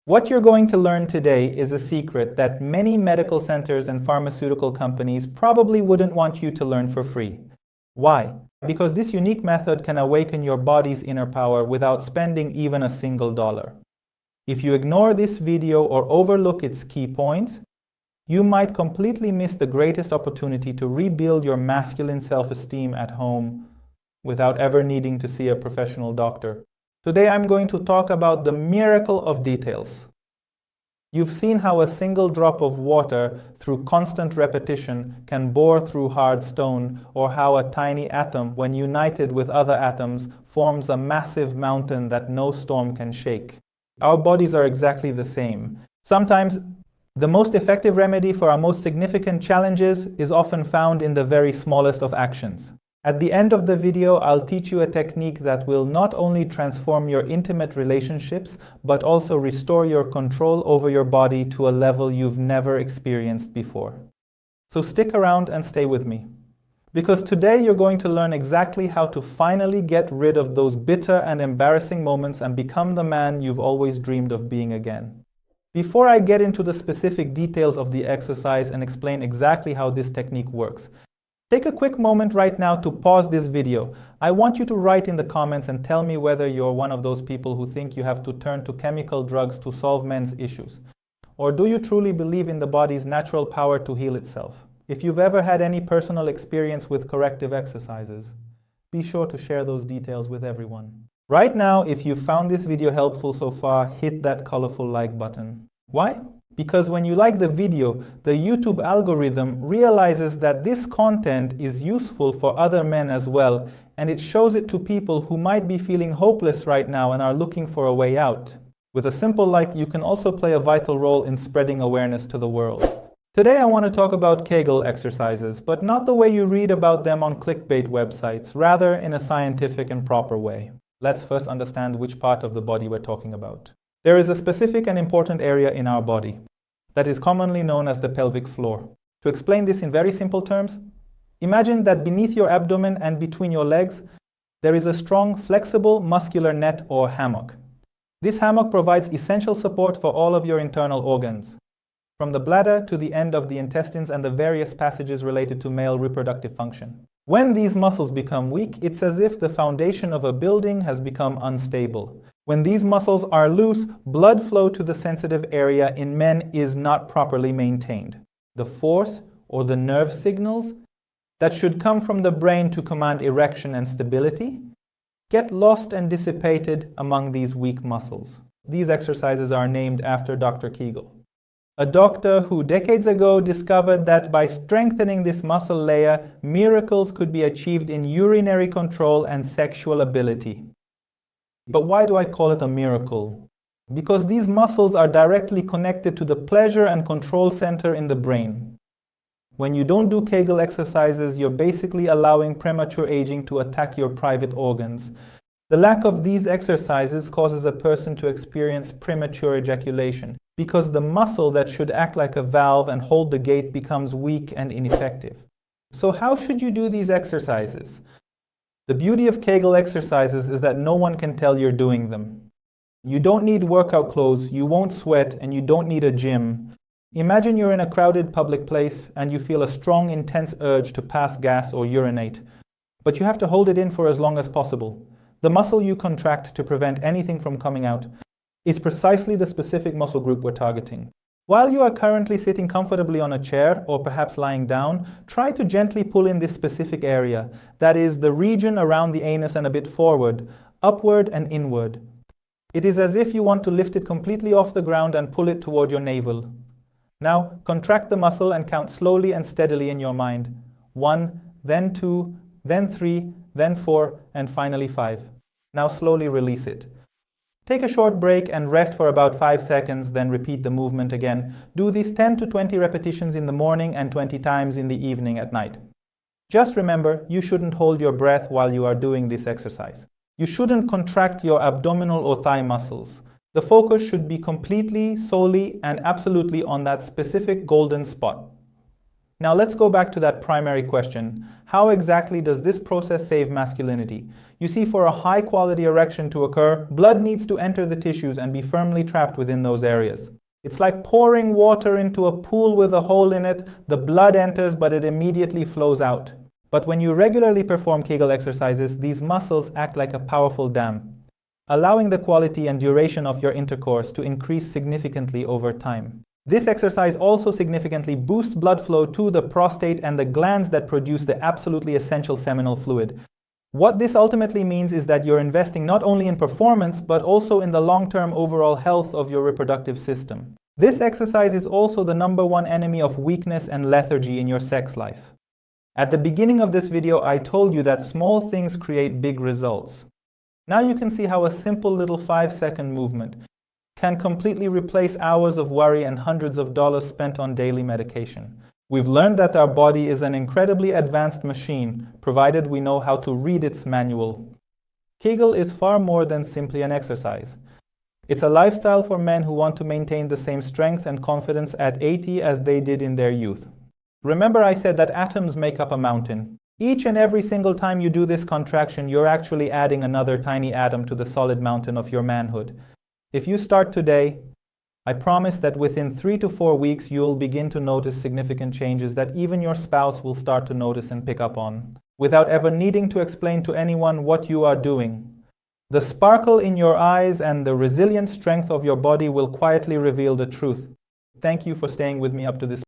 What you're going to learn today is a secret that many medical centers and pharmaceutical companies probably wouldn't want you to learn for free. Why? Because this unique method can awaken your body's inner power without spending even a single dollar. If you ignore this video or overlook its key points, you might completely miss the greatest opportunity to rebuild your masculine self-esteem at home without ever needing to see a professional doctor. Today I'm going to talk about the miracle of details. You've seen how a single drop of water through constant repetition can bore through hard stone, or how a tiny atom, when united with other atoms, forms a massive mountain that no storm can shake. Our bodies are exactly the same. Sometimes the most effective remedy for our most significant challenges is often found in the very smallest of actions. At the end of the video, I'll teach you a technique that will not only transform your intimate relationships, but also restore your control over your body to a level you've never experienced before. So stick around and stay with me, because today you're going to learn exactly how to finally get rid of those bitter and embarrassing moments and become the man you've always dreamed of being again. Before I get into the specific details of the exercise and explain exactly how this technique works, take a quick moment right now to pause this video. I want you to write in the comments and tell me whether you're one of those people who think you have to turn to chemical drugs to solve men's issues. Or do you truly believe in the body's natural power to heal itself? If you've ever had any personal experience with corrective exercises, be sure to share those details with everyone. Right now, if you found this video helpful so far, hit that colorful like button. Why? Because when you like the video, the YouTube algorithm realizes that this content is useful for other men as well, and it shows it to people who might be feeling hopeless right now and are looking for a way out. With a simple like, you can also play a vital role in spreading awareness to the world. Today I want to talk about Kegel exercises, but not the way you read about them on clickbait websites, rather in a scientific and proper way. Let's first understand which part of the body we're talking about. There is a specific and important area in our body that is commonly known as the pelvic floor. To explain this in very simple terms, imagine that beneath your abdomen and between your legs, there is a strong, flexible, muscular net or hammock. This hammock provides essential support for all of your internal organs, from the bladder to the end of the intestines and the various passages related to male reproductive function. When these muscles become weak, it's as if the foundation of a building has become unstable. When these muscles are loose, blood flow to the sensitive area in men is not properly maintained. The force or the nerve signals that should come from the brain to command erection and stability get lost and dissipated among these weak muscles. These exercises are named after Dr. Kegel, a doctor who decades ago discovered that by strengthening this muscle layer, miracles could be achieved in urinary control and sexual ability. But why do I call it a miracle? Because these muscles are directly connected to the pleasure and control center in the brain. When you don't do Kegel exercises, you're basically allowing premature aging to attack your private organs. The lack of these exercises causes a person to experience premature ejaculation, because the muscle that should act like a valve and hold the gate becomes weak and ineffective. So how should you do these exercises? The beauty of Kegel exercises is that no one can tell you're doing them. You don't need workout clothes, you won't sweat, and you don't need a gym. Imagine you're in a crowded public place and you feel a strong, intense urge to pass gas or urinate, but you have to hold it in for as long as possible. The muscle you contract to prevent anything from coming out is precisely the specific muscle group we're targeting. While you are currently sitting comfortably on a chair or perhaps lying down, try to gently pull in this specific area, that is, the region around the anus and a bit forward, upward and inward. It is as if you want to lift it completely off the ground and pull it toward your navel. Now, contract the muscle and count slowly and steadily in your mind. 1, then 2, then 3, then 4, and finally 5. Now slowly release it. Take a short break and rest for about 5 seconds, then repeat the movement again. Do these 10 to 20 repetitions in the morning and 20 times in the evening at night. Just remember, you shouldn't hold your breath while you are doing this exercise. You shouldn't contract your abdominal or thigh muscles. The focus should be completely, solely, and absolutely on that specific golden spot. Now let's go back to that primary question. How exactly does this process save masculinity? You see, for a high-quality erection to occur, blood needs to enter the tissues and be firmly trapped within those areas. It's like pouring water into a pool with a hole in it. The blood enters, but it immediately flows out. But when you regularly perform Kegel exercises, these muscles act like a powerful dam, allowing the quality and duration of your intercourse to increase significantly over time. This exercise also significantly boosts blood flow to the prostate and the glands that produce the absolutely essential seminal fluid. What this ultimately means is that you're investing not only in performance, but also in the long-term overall health of your reproductive system. This exercise is also the #1 enemy of weakness and lethargy in your sex life. At the beginning of this video, I told you that small things create big results. Now you can see how a simple little 5-second movement can completely replace hours of worry and hundreds of dollars spent on daily medication. We've learned that our body is an incredibly advanced machine, provided we know how to read its manual. Kegel is far more than simply an exercise. It's a lifestyle for men who want to maintain the same strength and confidence at 80 as they did in their youth. Remember I said that atoms make up a mountain. Each and every single time you do this contraction, you're actually adding another tiny atom to the solid mountain of your manhood. If you start today, I promise that within 3 to 4 weeks, you'll begin to notice significant changes that even your spouse will start to notice and pick up on, without ever needing to explain to anyone what you are doing. The sparkle in your eyes and the resilient strength of your body will quietly reveal the truth. Thank you for staying with me up to this